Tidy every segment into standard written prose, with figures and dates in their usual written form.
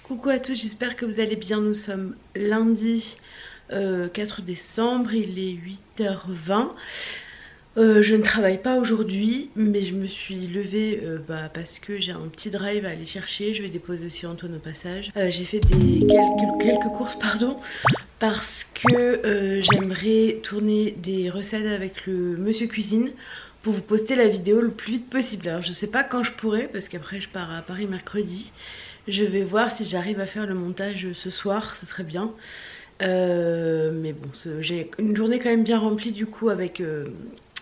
Coucou à tous, j'espère que vous allez bien. Nous sommes lundi 4 décembre, il est 8h20. Je ne travaille pas aujourd'hui, mais je me suis levée parce que j'ai un petit drive à aller chercher. Je vais déposer aussi Antoine au passage. J'ai fait quelques courses, pardon, parce que j'aimerais tourner des recettes avec le Monsieur Cuisine pour vous poster la vidéo le plus vite possible. Alors je sais pas quand je pourrai, parce qu'après je pars à Paris mercredi. Je vais voir si j'arrive à faire le montage ce soir, ce serait bien. Mais bon, j'ai une journée quand même bien remplie du coup avec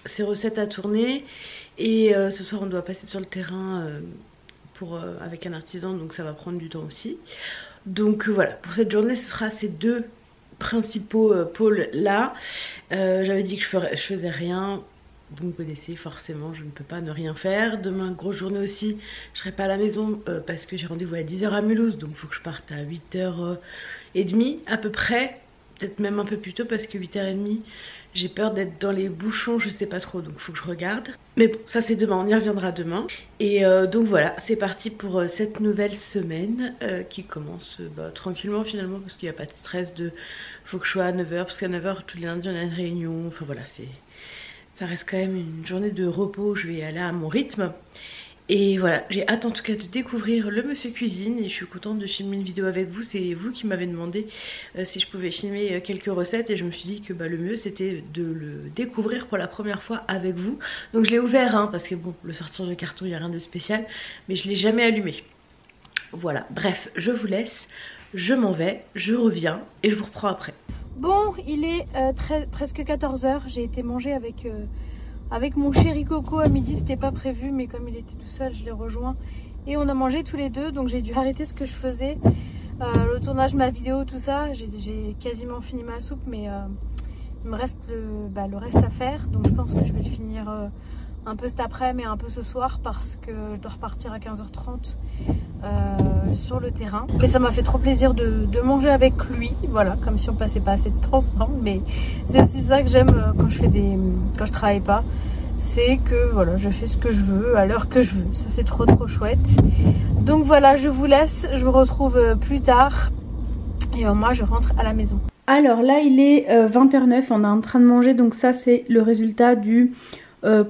ces recettes à tourner. Et ce soir on doit passer sur le terrain avec un artisan, donc ça va prendre du temps aussi. Donc voilà, pour cette journée ce sera ces deux principaux pôles là. J'avais dit que je faisais rien. Vous me connaissez forcément, je ne peux pas ne rien faire. Demain, grosse journée aussi, je serai pas à la maison parce que j'ai rendez-vous à 10h à Mulhouse. Donc il faut que je parte à 8h30 à peu près. Peut-être même un peu plus tôt parce que 8h30, j'ai peur d'être dans les bouchons, je sais pas trop. Donc il faut que je regarde. Mais bon, ça c'est demain, on y reviendra demain. Et donc voilà, c'est parti pour cette nouvelle semaine qui commence tranquillement finalement. Parce qu'il n'y a pas de stress de faut que je sois à 9h. Parce qu'à 9h, tous les lundis on a une réunion. Enfin voilà, ça reste quand même une journée de repos, je vais aller à mon rythme. Et voilà, j'ai hâte en tout cas de découvrir le Monsieur Cuisine et je suis contente de filmer une vidéo avec vous. C'est vous qui m'avez demandé si je pouvais filmer quelques recettes et je me suis dit que le mieux c'était de le découvrir pour la première fois avec vous. Donc je l'ai ouvert parce que bon, le sortir de carton, il n'y a rien de spécial, mais je ne l'ai jamais allumé. Voilà, bref, je vous laisse, je m'en vais, je reviens et je vous reprends après. Bon, il est presque 14h. J'ai été manger avec mon chéri Coco à midi. C'était pas prévu, mais comme il était tout seul, je l'ai rejoint. Et on a mangé tous les deux, donc j'ai dû arrêter ce que je faisais. Le tournage, ma vidéo, tout ça. J'ai quasiment fini ma soupe, mais il me reste le reste à faire. Donc je pense que je vais le finir un peu cet après-midi et un peu ce soir parce que je dois repartir à 15h30 sur le terrain. Mais ça m'a fait trop plaisir de manger avec lui, voilà, comme si on passait pas assez de temps ensemble. Mais c'est aussi ça que j'aime quand je travaille pas, c'est que voilà, je fais ce que je veux à l'heure que je veux. Ça c'est trop chouette. Donc voilà, je vous laisse, je vous retrouve plus tard et moi je rentre à la maison. Alors là il est 20h09, on est en train de manger, donc ça c'est le résultat du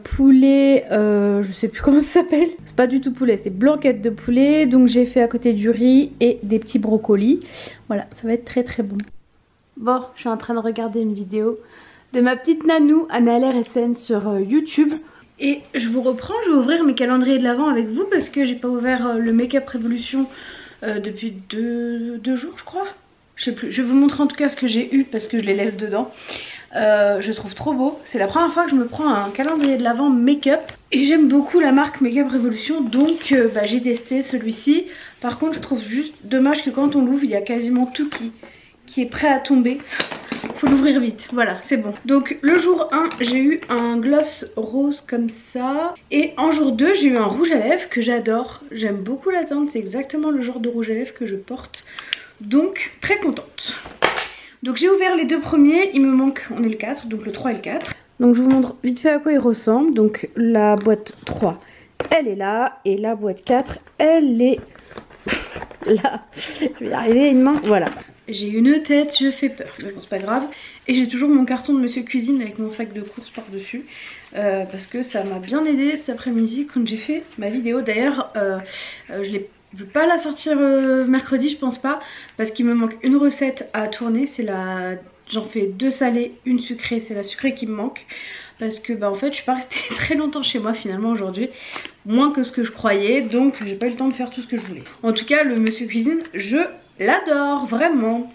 poulet, je sais plus comment ça s'appelle, c'est pas du tout poulet, c'est blanquette de poulet. Donc j'ai fait à côté du riz et des petits brocolis. Voilà, ça va être très bon. Bon, je suis en train de regarder une vidéo de ma petite nanou Anna LRSN sur YouTube. Et je vous reprends, je vais ouvrir mes calendriers de l'Avent avec vous parce que j'ai pas ouvert le Make-up Révolution depuis deux jours je crois. Je sais plus, je vais vous montrer en tout cas ce que j'ai eu parce que je les laisse dedans. Je trouve trop beau. C'est la première fois que je me prends un calendrier de l'Avent make-up. Et j'aime beaucoup la marque Make-up Révolution. Donc j'ai testé celui-ci. Par contre je trouve juste dommage que quand on l'ouvre il y a quasiment tout qui est prêt à tomber. Faut l'ouvrir vite. Voilà, c'est bon. Donc le jour 1 j'ai eu un gloss rose comme ça. Et en jour 2 j'ai eu un rouge à lèvres que j'adore. J'aime beaucoup la teinte. C'est exactement le genre de rouge à lèvres que je porte. Donc très contente. Donc j'ai ouvert les deux premiers, il me manque, on est le 4, donc le 3 et le 4. Donc je vous montre vite fait à quoi ils ressemblent. Donc la boîte 3, elle est là, et la boîte 4, elle est là. Je vais y arriver, une main, voilà. J'ai une tête, je fais peur, mais bon c'est pas grave. Et j'ai toujours mon carton de Monsieur Cuisine avec mon sac de course par-dessus. Parce que ça m'a bien aidé cet après-midi quand j'ai fait ma vidéo. D'ailleurs, je vais pas la sortir mercredi, je pense pas, parce qu'il me manque une recette à tourner. C'est j'en fais 2 salées, une sucrée, c'est la sucrée qui me manque. Parce que en fait je suis pas restée très longtemps chez moi finalement aujourd'hui, moins que ce que je croyais, donc j'ai pas eu le temps de faire tout ce que je voulais. En tout cas le Monsieur Cuisine, je l'adore vraiment.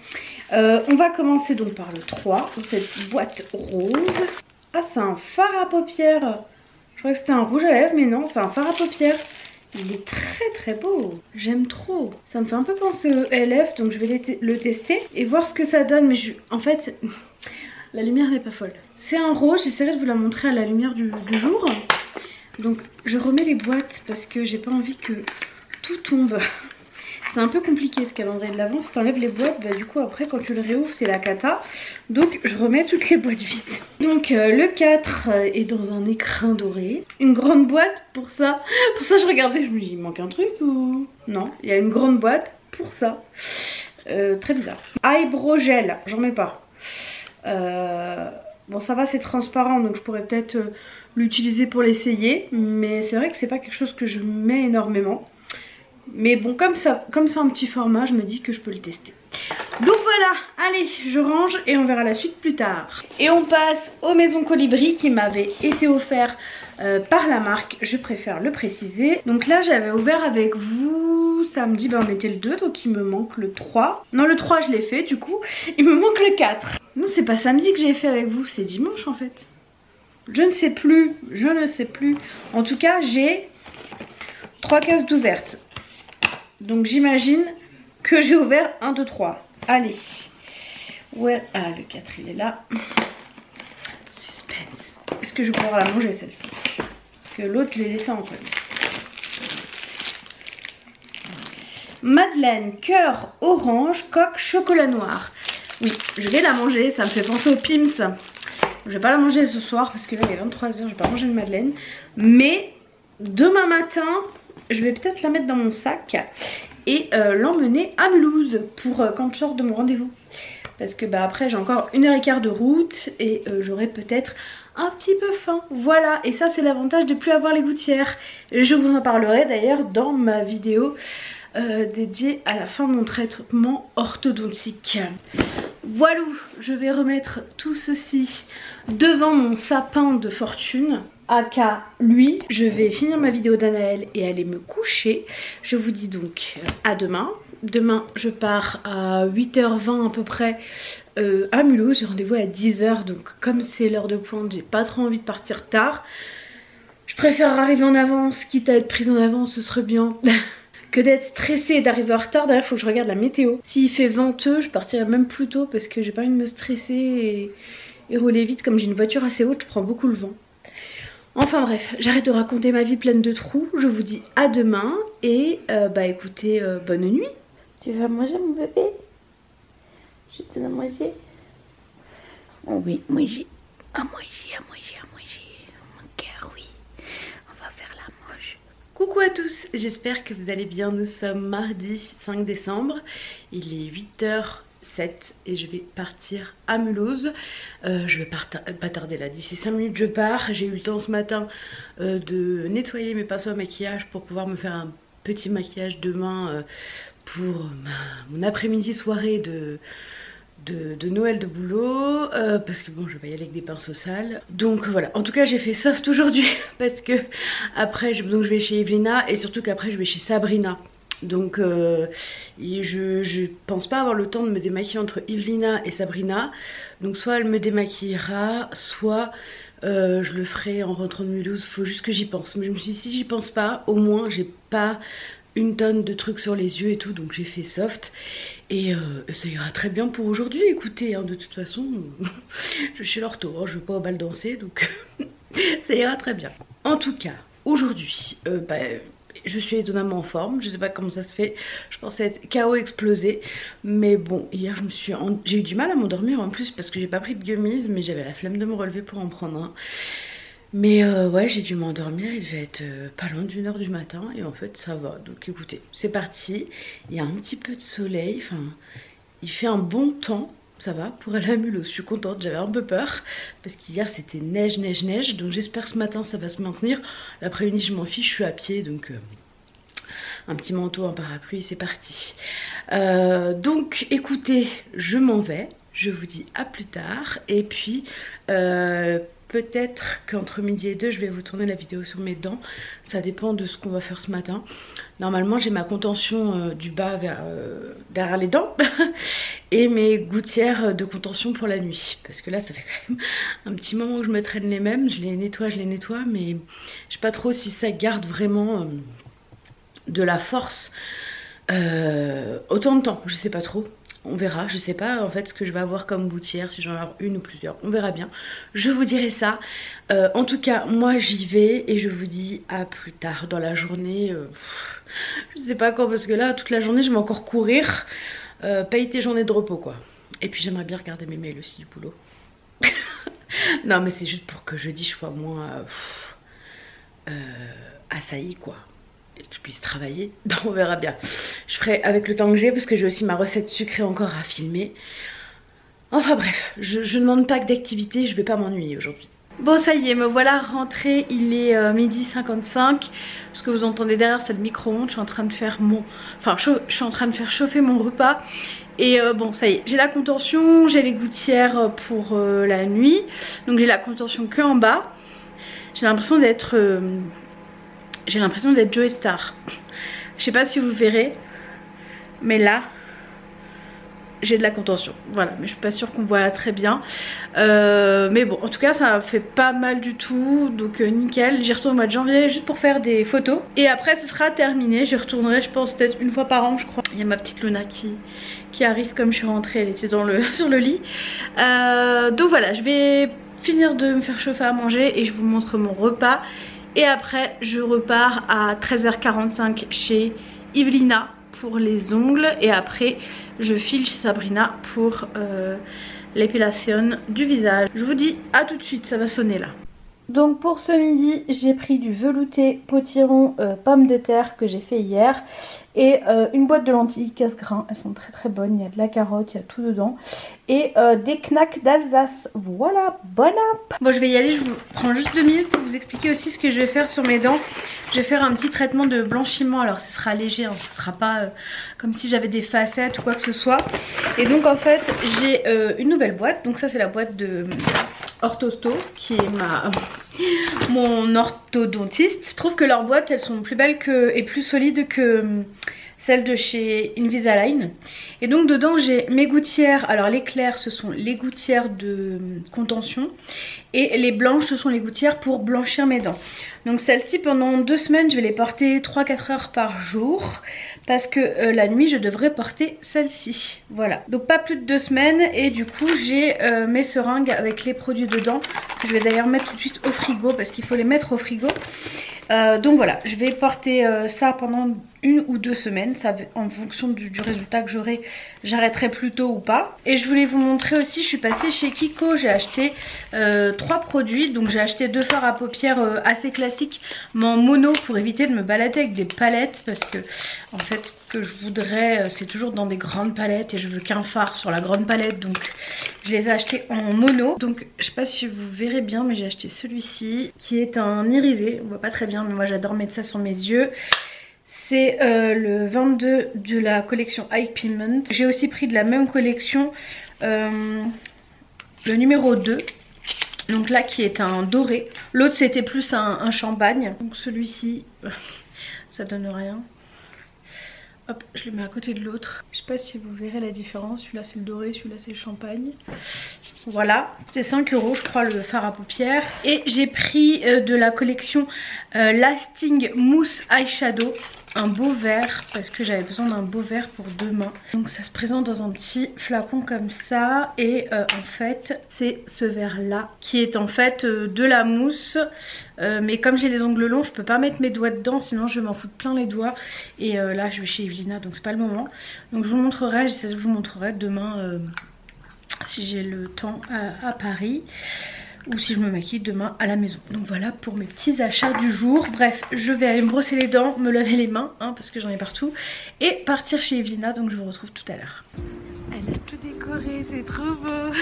On va commencer donc par le 3, dans cette boîte rose. Ah, c'est un fard à paupières. Je croyais que c'était un rouge à lèvres, mais non, c'est un fard à paupières. Il est très beau, j'aime trop. Ça me fait un peu penser au LF, donc je vais le tester et voir ce que ça donne. Mais en fait, la lumière n'est pas folle. C'est un rose, j'essaierai de vous la montrer à la lumière du jour. Donc je remets les boîtes parce que j'ai pas envie que tout tombe. C'est un peu compliqué ce calendrier de l'Avent. Si t'enlèves les boîtes, du coup après quand tu le réouvres c'est la cata. Donc je remets toutes les boîtes vides. Donc le 4 est dans un écrin doré. Une grande boîte pour ça. Pour ça je regardais, je me dis il manque un truc ou... Non, il y a une grande boîte pour ça. Très bizarre. Eyebrow gel, j'en mets pas. Bon ça va, c'est transparent donc je pourrais peut-être l'utiliser pour l'essayer. Mais c'est vrai que c'est pas quelque chose que je mets énormément. Mais bon comme c'est un petit format, je me dis que je peux le tester. Donc voilà, allez, je range et on verra la suite plus tard. Et on passe aux maisons Colibri qui m'avaient été offertes par la marque, je préfère le préciser. Donc là j'avais ouvert avec vous samedi, on était le 2 donc il me manque le 3. Non le 3 je l'ai fait du coup, il me manque le 4. Non c'est pas samedi que j'ai fait avec vous, c'est dimanche en fait. Je ne sais plus, En tout cas j'ai 3 cases d'ouvertes. Donc j'imagine que j'ai ouvert 1, 2, 3. Allez. Ouais, ah le 4 il est là. Suspense. Est-ce que je vais pouvoir la manger celle-ci? Parce que l'autre je l'ai laissée en fait. Madeleine, cœur, orange, coque, chocolat noir. Oui, je vais la manger, ça me fait penser au Pim's. Je vais pas la manger ce soir parce que là il est 23 h, je vais pas manger de madeleine. Mais demain matin, je vais peut-être la mettre dans mon sac et l'emmener à Mulhouse pour quand je sors de mon rendez-vous. Parce que bah après j'ai encore 1h15 de route et j'aurai peut-être un petit peu faim. Voilà, et ça c'est l'avantage de plus avoir les gouttières. Je vous en parlerai d'ailleurs dans ma vidéo dédiée à la fin de mon traitement orthodontique. Voilà, je vais remettre tout ceci devant mon sapin de fortune. Aka lui, je vais finir ma vidéo d'Anaël et aller me coucher. Je vous dis donc à demain. Demain je pars à 8h20 à peu près à Mulhouse. J'ai rendez-vous à 10 h, donc comme c'est l'heure de pointe, j'ai pas trop envie de partir tard. Je préfère arriver en avance, quitte à être prise en avance, ce serait bien. Que d'être stressée et d'arriver en retard. D'ailleurs il faut que je regarde la météo. S'il fait venteux, je partirai même plus tôt parce que j'ai pas envie de me stresser et rouler vite. Comme j'ai une voiture assez haute, je prends beaucoup le vent. Enfin bref, j'arrête de raconter ma vie pleine de trous. Je vous dis à demain et bah écoutez, bonne nuit. Tu vas manger mon bébé? Je te donne à manger. Oh oui, manger. À manger, à manger, à manger. Mon cœur, oui. On va faire la mange. Coucou à tous, j'espère que vous allez bien. Nous sommes mardi 5 décembre. Il est 8h07 et je vais partir à Mulhouse. Je vais pas tarder là, d'ici 5 minutes je pars. J'ai eu le temps ce matin de nettoyer mes pinceaux à maquillage pour pouvoir me faire un petit maquillage demain pour mon après-midi soirée de Noël de boulot, parce que bon je vais pas y aller avec des pinceaux sales. Donc voilà, en tout cas j'ai fait soft aujourd'hui parce que après je vais chez Evelina et surtout qu'après je vais chez Sabrina. Donc je pense pas avoir le temps de me démaquiller entre Evelina et Sabrina. Donc soit elle me démaquillera, soit je le ferai en rentrant de Mulhouse. Faut juste que j'y pense. Mais je me suis dit si j'y pense pas, au moins j'ai pas une tonne de trucs sur les yeux et tout. Donc j'ai fait soft. Et ça ira très bien pour aujourd'hui. Écoutez, hein, de toute façon, je suis l'ortho, hein, je vais pas au bal danser. Donc ça ira très bien. En tout cas, aujourd'hui, je suis étonnamment en forme, je sais pas comment ça se fait, je pensais être KO explosé, mais bon, hier j'ai eu du mal à m'endormir en plus parce que j'ai pas pris de gummies, mais j'avais la flemme de me relever pour en prendre un. Mais ouais, j'ai dû m'endormir, il devait être pas loin d'1 h du matin et en fait ça va. Donc écoutez, c'est parti, il y a un petit peu de soleil, enfin il fait un bon temps. Ça va, pour aller à Mulhouse, je suis contente, j'avais un peu peur parce qu'hier c'était neige, neige, neige, donc j'espère ce matin ça va se maintenir. L'après-midi je m'en fiche, je suis à pied, donc un petit manteau, un parapluie, c'est parti. Donc écoutez, je m'en vais, je vous dis à plus tard et puis peut-être qu'entre midi et 2 je vais vous tourner la vidéo sur mes dents. Ça dépend de ce qu'on va faire ce matin. Normalement j'ai ma contention du bas derrière les dents et mes gouttières de contention pour la nuit. Parce que là ça fait quand même un petit moment que je me traîne les mêmes. Je les nettoie, mais je sais pas trop si ça garde vraiment de la force autant de temps. Je sais pas trop. On verra, je sais pas en fait ce que je vais avoir comme gouttière, si j'en vais avoir une ou plusieurs, on verra bien. Je vous dirai ça. En tout cas, moi j'y vais et je vous dis à plus tard dans la journée. Je sais pas quand parce que là, toute la journée je vais encore courir. Paye tes journées de repos quoi. Et puis j'aimerais bien regarder mes mails aussi du boulot. Non mais c'est juste pour que jeudi je sois moins assaillie quoi. je puisse travailler. Donc on verra bien. Je ferai avec le temps que j'ai parce que j'ai aussi ma recette sucrée encore à filmer. Enfin bref, je ne demande pas que d'activité, je vais pas m'ennuyer aujourd'hui. Bon ça y est, me voilà rentrée, il est 12h55. Ce que vous entendez derrière c'est le micro-ondes. Je suis en train de faire je suis en train de faire chauffer mon repas. Et bon ça y est, j'ai la contention, j'ai les gouttières pour la nuit. Donc j'ai la contention que en bas. J'ai l'impression d'être Joey Star. Je sais pas si vous verrez, mais là j'ai de la contention, voilà, mais je suis pas sûre qu'on voit très bien, mais bon en tout cas ça fait pas mal du tout, donc nickel. J'y retourne au mois de janvier juste pour faire des photos et après ce sera terminé. J'y retournerai je pense peut-être une fois par an je crois. Il y a ma petite Luna qui arrive comme je suis rentrée, elle était sur le lit, donc voilà, je vais finir de me faire chauffer à manger et je vous montre mon repas et après je repars à 13h45 chez Yvelina pour les ongles et après je file chez Sabrina pour l'épilation du visage. Je vous dis à tout de suite, ça va sonner là. Donc pour ce midi j'ai pris du velouté potiron pommes de terre que j'ai fait hier et une boîte de lentilles casse-grains, elles sont très bonnes, il y a de la carotte, il y a tout dedans et des knacks d'Alsace. Voilà, bon app. Bon je vais y aller, je vous prends juste 2 minutes pour vous expliquer aussi ce que je vais faire sur mes dents. Je vais faire un petit traitement de blanchiment, alors ce sera léger, hein, ce sera pas comme si j'avais des facettes ou quoi que ce soit. Et donc en fait j'ai une nouvelle boîte, donc ça c'est la boîte de Orthosto qui est mon orthodontiste. Je trouve que leurs boîtes elles sont plus belles et plus solides que celle de chez Invisalign. Et donc dedans j'ai mes gouttières, alors les claires ce sont les gouttières de contention et les blanches ce sont les gouttières pour blanchir mes dents. Donc celles-ci pendant 2 semaines je vais les porter 3-4 heures par jour parce que la nuit je devrais porter celle-ci. Voilà, donc pas plus de 2 semaines et du coup j'ai mes seringues avec les produits dedans que je vais d'ailleurs mettre tout de suite au frigo parce qu'il faut les mettre au frigo. Donc voilà, je vais porter ça pendant 1 ou 2 semaines, ça, en fonction du résultat que j'aurai, j'arrêterai plus tôt ou pas. Et je voulais vous montrer aussi, je suis passée chez Kiko, j'ai acheté 3 produits. Donc j'ai acheté 2 fards à paupières assez classiques, mais en mono pour éviter de me balader avec des palettes. Parce que en fait ce que je voudrais c'est toujours dans des grandes palettes et je veux qu'un fard sur la grande palette. Donc je les ai achetés en mono. Donc je sais pas si vous verrez bien mais j'ai acheté celui-ci qui est un irisé, on voit pas très bien mais moi j'adore mettre ça sur mes yeux. C'est le 22 de la collection Eye Pigment. J'ai aussi pris de la même collection le numéro 2. Donc là qui est un doré. L'autre c'était plus un champagne. Donc celui-ci ça donne rien. Hop, je le mets à côté de l'autre. Je sais pas si vous verrez la différence. Celui-là c'est le doré, celui-là c'est le champagne. Voilà, c'était 5 € je crois le fard à paupières. Et j'ai pris de la collection Lasting Mousse Eyeshadow. Un beau vert parce que j'avais besoin d'un beau vert pour demain. Donc ça se présente dans un petit flacon comme ça et en fait c'est ce vert là qui est en fait de la mousse mais comme j'ai les ongles longs je peux pas mettre mes doigts dedans sinon je vais m'en foutre plein les doigts et là je vais chez Yvelina donc c'est pas le moment. Donc je vous montrerai, je vous montrerai demain si j'ai le temps à Paris. Ou si je me maquille demain à la maison. Donc voilà pour mes petits achats du jour. Bref, je vais aller me brosser les dents, me laver les mains hein, parce que j'en ai partout. Et partir chez Yvelina, donc je vous retrouve tout à l'heure. Elle a tout décoré, c'est trop beau.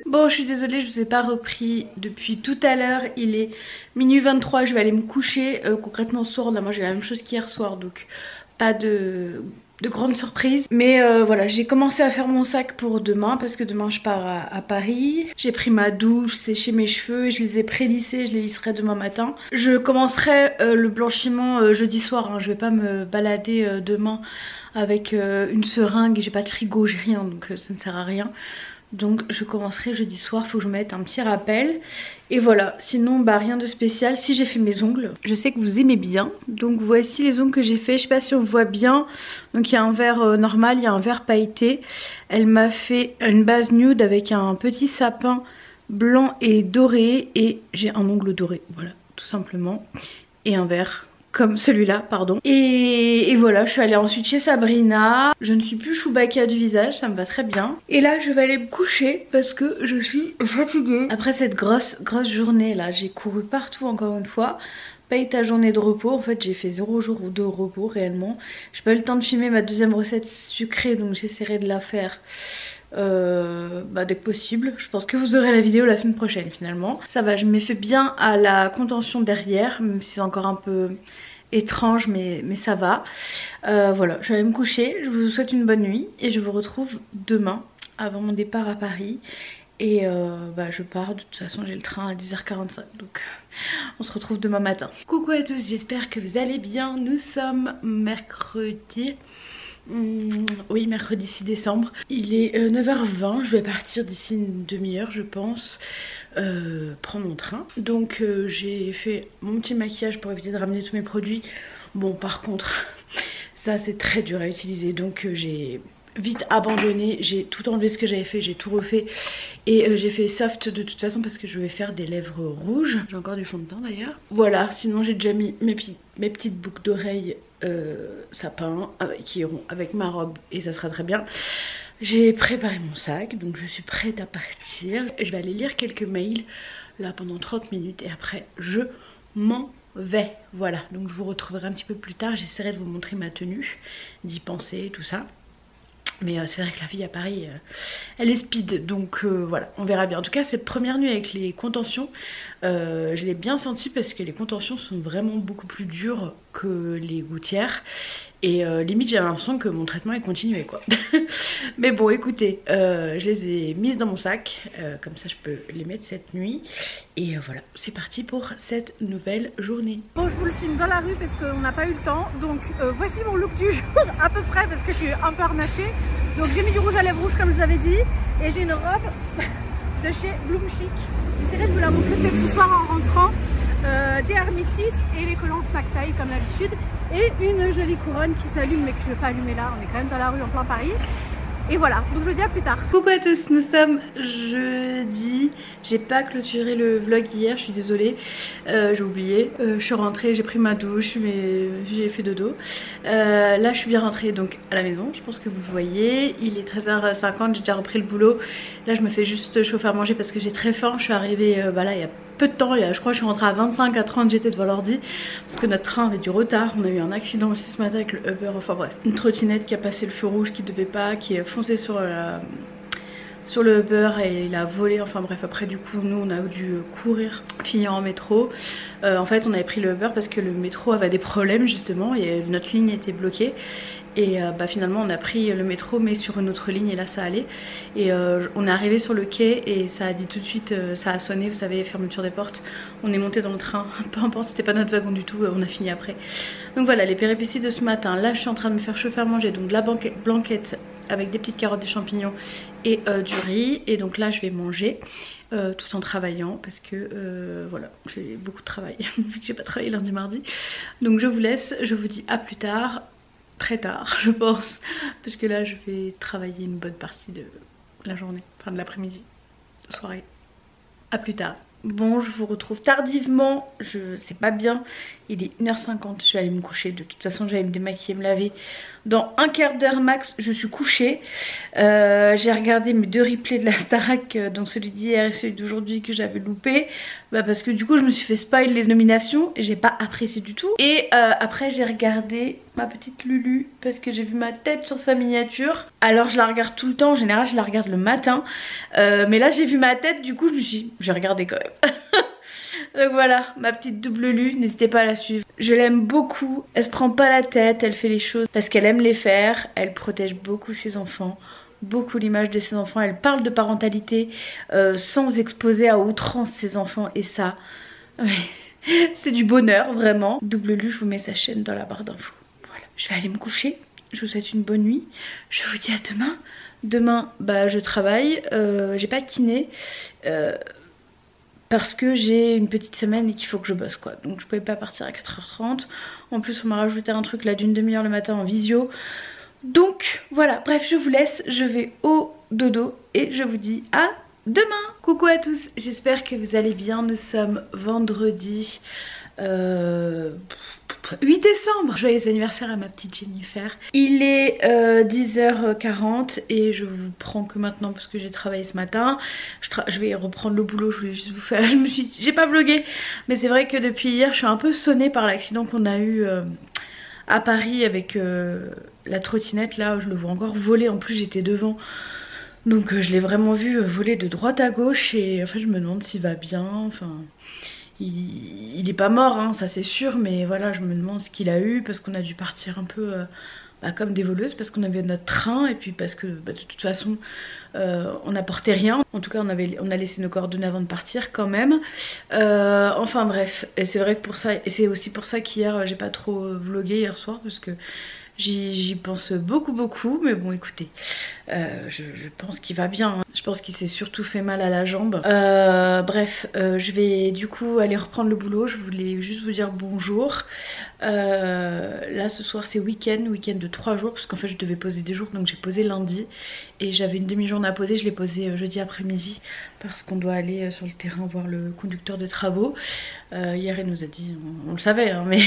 Bon je suis désolée je vous ai pas repris depuis tout à l'heure. Il est minuit 23, je vais aller me coucher. Concrètement ce soir là moi j'ai la même chose qu'hier soir donc pas de grande surprise. Mais voilà j'ai commencé à faire mon sac pour demain parce que demain je pars à Paris. J'ai pris ma douche, séché mes cheveux et je les ai pré-lissés, je les lisserai demain matin. Je commencerai le blanchiment jeudi soir hein. Je vais pas me balader demain avec une seringue, j'ai pas de frigo, j'ai rien donc ça ne sert à rien. Donc je commencerai jeudi soir, faut que je mette un petit rappel. Et voilà, sinon bah rien de spécial. Si j'ai fait mes ongles, je sais que vous aimez bien. Donc voici les ongles que j'ai fait, je sais pas si on voit bien. Donc il y a un vert normal, il y a un vert pailleté. Elle m'a fait une base nude avec un petit sapin blanc et doré. Et j'ai un ongle doré, voilà, tout simplement. Et un vert comme celui-là, pardon. Et voilà, je suis allée ensuite chez Sabrina. Je ne suis plus Chewbacca du visage, ça me va très bien. Et là, je vais aller me coucher parce que je suis fatiguée. Après cette grosse journée là, j'ai couru partout encore une fois. Paye ta journée de repos, en fait j'ai fait 0 jour de repos réellement. J'ai pas eu le temps de filmer ma deuxième recette sucrée, donc j'essaierai de la faire dès que possible. Je pense que vous aurez la vidéo la semaine prochaine finalement. Ça va, je m'ai fait bien à la contention derrière, même si c'est encore un peu étrange, mais ça va. Voilà, je vais aller me coucher, je vous souhaite une bonne nuit et je vous retrouve demain avant mon départ à Paris. Et je pars, de toute façon j'ai le train à 10h45, donc on se retrouve demain matin. Coucou à tous, j'espère que vous allez bien. Nous sommes mercredi, oui mercredi 6 décembre. Il est 9h20, je vais partir d'ici une demi-heure je pense, prendre mon train. Donc j'ai fait mon petit maquillage pour éviter de ramener tous mes produits. Bon par contre, ça c'est très dur à utiliser, donc j'ai vite abandonné, j'ai tout enlevé ce que j'avais fait, j'ai tout refait et j'ai fait soft de toute façon parce que je vais faire des lèvres rouges. J'ai encore du fond de teint d'ailleurs. Voilà, sinon j'ai déjà mis mes petites boucles d'oreilles sapin qui iront avec ma robe et ça sera très bien. J'ai préparé mon sac, donc je suis prête à partir. Je vais aller lire quelques mails là pendant 30 minutes et après je m'en vais. Voilà, donc je vous retrouverai un petit peu plus tard, j'essaierai de vous montrer ma tenue, d'y penser, tout ça. Mais c'est vrai que la vie à Paris, elle est speed, donc voilà, on verra bien. En tout cas, cette première nuit avec les contentions, je l'ai bien senti parce que les contentions sont vraiment beaucoup plus dures que les gouttières. Et limite, j'avais l'impression que mon traitement est continué, quoi. Mais bon, écoutez, je les ai mises dans mon sac, comme ça je peux les mettre cette nuit. Et voilà, c'est parti pour cette nouvelle journée. Bon, je vous le filme dans la rue parce qu'on n'a pas eu le temps. Donc voici mon look du jour à peu près parce que je suis un peu harnachée. Donc j'ai mis du rouge à lèvres rouge comme je vous avais dit. Et j'ai une robe de chez Bloom Chic. J'essaierai de vous la montrer peut-être ce soir en rentrant. Des armistices et les collants snack taille comme d'habitude. Et une jolie couronne qui s'allume mais que je ne vais pas allumer là. On est quand même dans la rue en plein Paris. Et voilà, donc je vous dis à plus tard. Coucou à tous, nous sommes jeudi. J'ai pas clôturé le vlog hier, je suis désolée, j'ai oublié. Je suis rentrée, j'ai pris ma douche, j'ai fait dodo. Là je suis bien rentrée donc à la maison, je pense que vous voyez. Il est 13h50, j'ai déjà repris le boulot. Là je me fais juste chauffer à manger parce que j'ai très faim. Je suis arrivée là il y a peu de temps, je crois que je suis rentrée à 25 à 30, j'étais devant l'ordi parce que notre train avait du retard. On a eu un accident aussi ce matin avec le Uber, enfin bref, une trottinette qui a passé le feu rouge qui devait pas, qui est foncé sur le Uber et il a volé, enfin bref. Après du coup nous on a dû courir, finir en métro. En fait on avait pris le Uber parce que le métro avait des problèmes justement et notre ligne était bloquée. Et finalement on a pris le métro mais sur une autre ligne et là ça allait. Et on est arrivé sur le quai et ça a dit tout de suite, ça a sonné, vous savez, fermeture des portes. On est monté dans le train, peu importe, c'était pas notre wagon du tout, on a fini après. Donc voilà les péripéties de ce matin. Là je suis en train de me faire chauffer à manger, donc de la blanquette avec des petites carottes, des champignons et du riz. Et donc là je vais manger tout en travaillant parce que voilà, j'ai beaucoup de travail vu que j'ai pas travaillé lundi mardi. Donc je vous laisse, je vous dis à plus tard. Très tard je pense parce que là je vais travailler une bonne partie de la journée, enfin de l'après-midi, soirée. À plus tard. Bon, je vous retrouve tardivement, je sais pas bien, il est 1h50, je vais aller me coucher. De toute façon j'allais me démaquiller, me laver dans un quart d'heure max, je suis couchée. J'ai regardé mes 2 replays de la Starac, donc celui d'hier et celui d'aujourd'hui que j'avais loupé, parce que du coup je me suis fait spoil les nominations et j'ai pas apprécié du tout. Et après j'ai regardé ma petite Lulu parce que j'ai vu ma tête sur sa miniature. Alors je la regarde tout le temps, en général je la regarde le matin, mais là j'ai vu ma tête, du coup je me suis dit, j'ai regardé quand même. Donc voilà, ma petite double Lulu, n'hésitez pas à la suivre. Je l'aime beaucoup, elle se prend pas la tête, elle fait les choses parce qu'elle aime les faire. Elle protège beaucoup ses enfants, beaucoup l'image de ses enfants. Elle parle de parentalité sans exposer à outrance ses enfants. Et ça, c'est du bonheur vraiment. Double Lulu, je vous mets sa chaîne dans la barre d'infos. Voilà, je vais aller me coucher. Je vous souhaite une bonne nuit. Je vous dis à demain. Demain, je travaille, j'ai pas kiné. Parce que j'ai une petite semaine et qu'il faut que je bosse quoi. Donc je pouvais pas partir à 4h30. En plus on m'a rajouté un truc là d'une demi-heure le matin en visio. Donc voilà, bref je vous laisse, je vais au dodo et je vous dis à demain. Coucou à tous, j'espère que vous allez bien. Nous sommes vendredi 8 décembre. Joyeux anniversaire à ma petite Jennifer. Il est 10h40 et je vous prends que maintenant parce que j'ai travaillé ce matin. Je vais reprendre le boulot, je voulais juste vous faire... J'ai pas vlogué, mais c'est vrai que depuis hier je suis un peu sonnée par l'accident qu'on a eu à Paris avec la trottinette. Là je le vois encore voler, en plus j'étais devant. Donc je l'ai vraiment vu voler de droite à gauche et en fait je me demande s'il va bien, enfin... Il est pas mort, hein, ça c'est sûr, mais voilà, je me demande ce qu'il a eu parce qu'on a dû partir un peu comme des voleuses parce qu'on avait notre train et puis parce que de toute façon on n'apportait rien. En tout cas on a laissé nos coordonnées avant de partir quand même. Enfin bref, et c'est vrai que pour ça, et c'est aussi pour ça qu'hier j'ai pas trop vlogué hier soir parce que j'y pense beaucoup, mais bon écoutez, je pense qu'il va bien, hein. Je pense qu'il s'est surtout fait mal à la jambe. Bref, je vais du coup aller reprendre le boulot. Je voulais juste vous dire bonjour. Là ce soir c'est week-end de 3 jours parce qu'en fait je devais poser des jours, donc j'ai posé lundi et j'avais une demi-journée à poser. Je l'ai posé jeudi après-midi parce qu'on doit aller sur le terrain voir le conducteur de travaux. Hier il nous a dit, on le savait hein, mais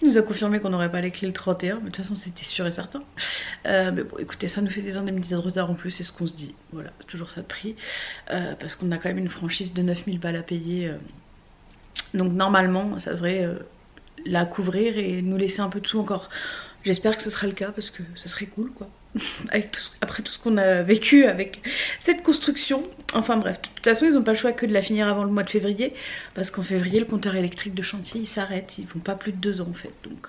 il nous a confirmé qu'on n'aurait pas les clés le 31, mais de toute façon c'était sûr et certain. Mais bon écoutez, ça nous fait des indemnités de retard en plus, c'est ce qu'on se dit, voilà, toujours ça de prix, parce qu'on a quand même une franchise de 9000 balles à payer, donc normalement ça devrait la couvrir et nous laisser un peu de sous encore. J'espère que ce sera le cas parce que ce serait cool quoi. Après tout ce qu'on a vécu avec cette construction. Enfin bref, de toute façon ils n'ont pas le choix que de la finir avant le mois de février. Parce qu'en février le compteur électrique de chantier il s'arrête. Ils font pas plus de 2 ans en fait. Donc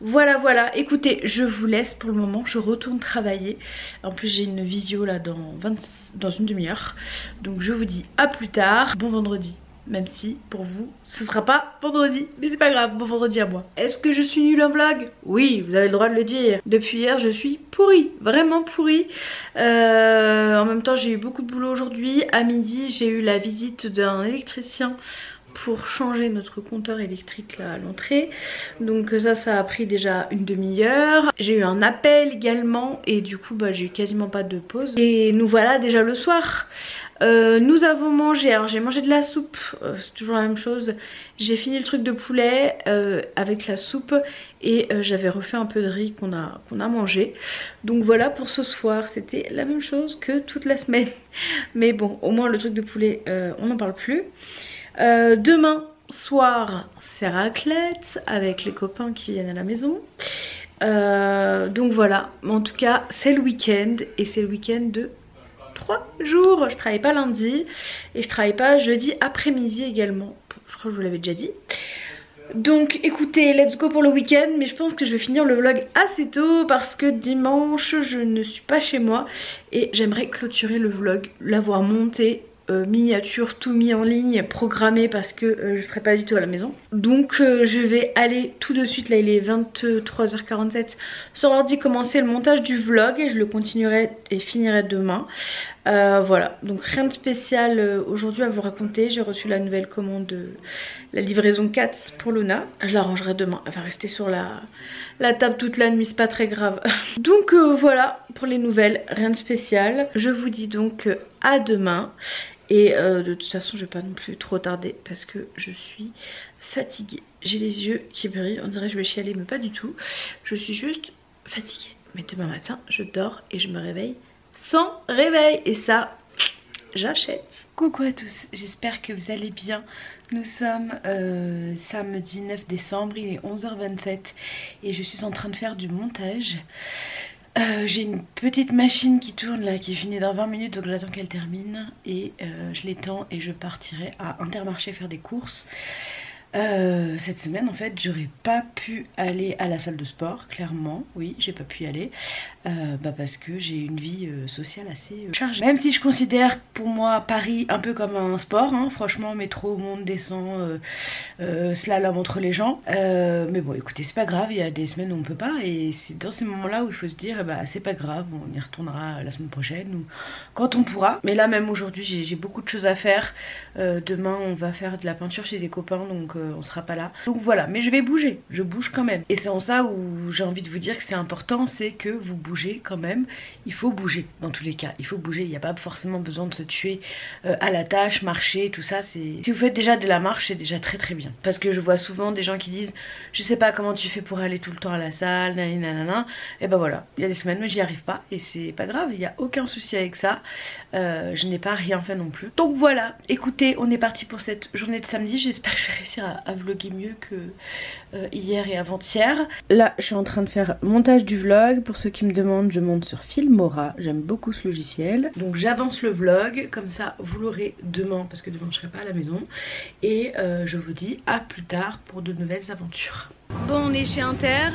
voilà. Écoutez, je vous laisse pour le moment. Je retourne travailler. En plus j'ai une visio là dans une demi-heure. Donc je vous dis à plus tard. Bon vendredi. Même si pour vous ce sera pas vendredi, mais c'est pas grave, bon vendredi à moi. Est-ce que je suis nulle en vlog? Oui, vous avez le droit de le dire. Depuis hier je suis pourrie, vraiment pourrie. En même temps j'ai eu beaucoup de boulot aujourd'hui. À midi j'ai eu la visite d'un électricien pour changer notre compteur électrique là à l'entrée. Donc ça a pris déjà une demi-heure. J'ai eu un appel également et du coup j'ai eu quasiment pas de pause. Et nous voilà déjà le soir. Nous avons mangé, alors j'ai mangé de la soupe, c'est toujours la même chose. J'ai fini le truc de poulet avec la soupe et j'avais refait un peu de riz qu'on a mangé. Donc voilà pour ce soir, c'était la même chose que toute la semaine. Mais bon, au moins le truc de poulet, on n'en parle plus. Demain soir, c'est raclette avec les copains qui viennent à la maison. Donc voilà, en tout cas c'est le week-end et c'est le week-end de 3 jours. Je travaille pas lundi et je travaille pas jeudi après-midi également. Je crois que je vous l'avais déjà dit. Donc écoutez, let's go pour le week-end. Mais je pense que je vais finir le vlog assez tôt parce que dimanche je ne suis pas chez moi et j'aimerais clôturer le vlog, l'avoir monté miniature, tout mis en ligne, programmé parce que je serai pas du tout à la maison. Donc je vais aller tout de suite, là il est 23h47 sur l'ordi, commencer le montage du vlog et je le continuerai et finirai demain. Voilà, donc rien de spécial aujourd'hui à vous raconter. J'ai reçu la nouvelle commande de la livraison 4 pour Luna. Je la rangerai demain, elle va rester sur la table toute la nuit, c'est pas très grave. Donc voilà pour les nouvelles, rien de spécial. Je vous dis donc à demain. Et de toute façon je vais pas non plus trop tarder parce que je suis fatiguée. J'ai les yeux qui brillent, on dirait que je vais chialer mais pas du tout. Je suis juste fatiguée. Mais demain matin je dors et je me réveille sans réveil. Et ça, j'achète. Coucou à tous, j'espère que vous allez bien. Nous sommes samedi 9 décembre, il est 11h27 et je suis en train de faire du montage. J'ai une petite machine qui tourne là, qui finit dans 20 minutes, donc j'attends qu'elle termine et je l'étends et je partirai à Intermarché faire des courses. Cette semaine en fait j'aurais pas pu aller à la salle de sport, clairement, oui j'ai pas pu y aller parce que j'ai une vie sociale assez chargée. Même si je considère pour moi Paris un peu comme un sport, hein, franchement métro, monte, descend, slalom entre les gens, mais bon écoutez c'est pas grave, il y a des semaines où on peut pas et c'est dans ces moments là où il faut se dire c'est pas grave, on y retournera la semaine prochaine ou quand on pourra. Mais là même aujourd'hui j'ai beaucoup de choses à faire. Demain on va faire de la peinture chez des copains, donc on sera pas là. Donc voilà, mais je vais bouger, je bouge quand même. Et c'est en ça où j'ai envie de vous dire que c'est important, c'est que vous bougez quand même. Il faut bouger dans tous les cas, il faut bouger, il n'y a pas forcément besoin de se tuer à la tâche, marcher, tout ça. Si vous faites déjà de la marche, c'est déjà très très bien. Parce que je vois souvent des gens qui disent je sais pas comment tu fais pour aller tout le temps à la salle, nanana. Et ben voilà, il y a des semaines où j'y arrive pas et c'est pas grave, il n'y a aucun souci avec ça. Je n'ai pas rien fait non plus. Donc voilà, écoutez, on est parti pour cette journée de samedi. J'espère que je vais réussir à vlogger mieux que hier et avant-hier. Là, je suis en train de faire montage du vlog. Pour ceux qui me demandent, je monte sur Filmora. J'aime beaucoup ce logiciel. Donc j'avance le vlog, comme ça vous l'aurez demain, parce que demain je serai pas à la maison. Et je vous dis à plus tard pour de nouvelles aventures. Bon, on est chez Inter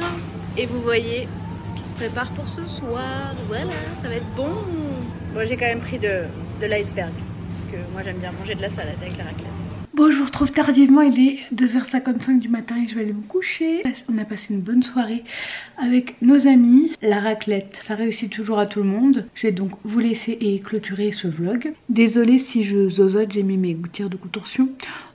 et vous voyez ce qui se prépare pour ce soir. Voilà, ça va être bon. Bon, j'ai quand même pris de l'iceberg, parce que moi j'aime bien manger de la salade avec la raclette. Bon, je vous retrouve tardivement, il est 2h55 du matin et je vais aller me coucher. On a passé une bonne soirée avec nos amis. La raclette, ça réussit toujours à tout le monde. Je vais donc vous laisser et clôturer ce vlog. Désolée si je zozote, j'ai mis mes gouttières de contorsion.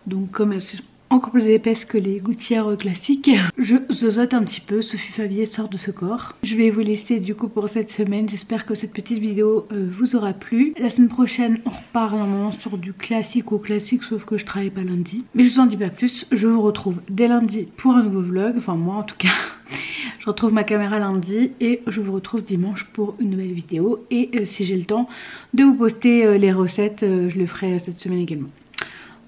Donc comme elles sont encore plus épaisse que les gouttières classiques, je zozote un petit peu. Sophie Favier sort de ce corps. Je vais vous laisser du coup pour cette semaine. J'espère que cette petite vidéo vous aura plu. La semaine prochaine on repart normalement sur du classique au classique, sauf que je travaille pas lundi. Mais je vous en dis pas plus, je vous retrouve dès lundi pour un nouveau vlog, enfin moi en tout cas. Je retrouve ma caméra lundi et je vous retrouve dimanche pour une nouvelle vidéo. Et si j'ai le temps de vous poster les recettes, je le ferai cette semaine également.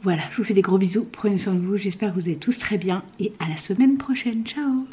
Voilà, je vous fais des gros bisous, prenez soin de vous, j'espère que vous allez tous très bien et à la semaine prochaine, ciao.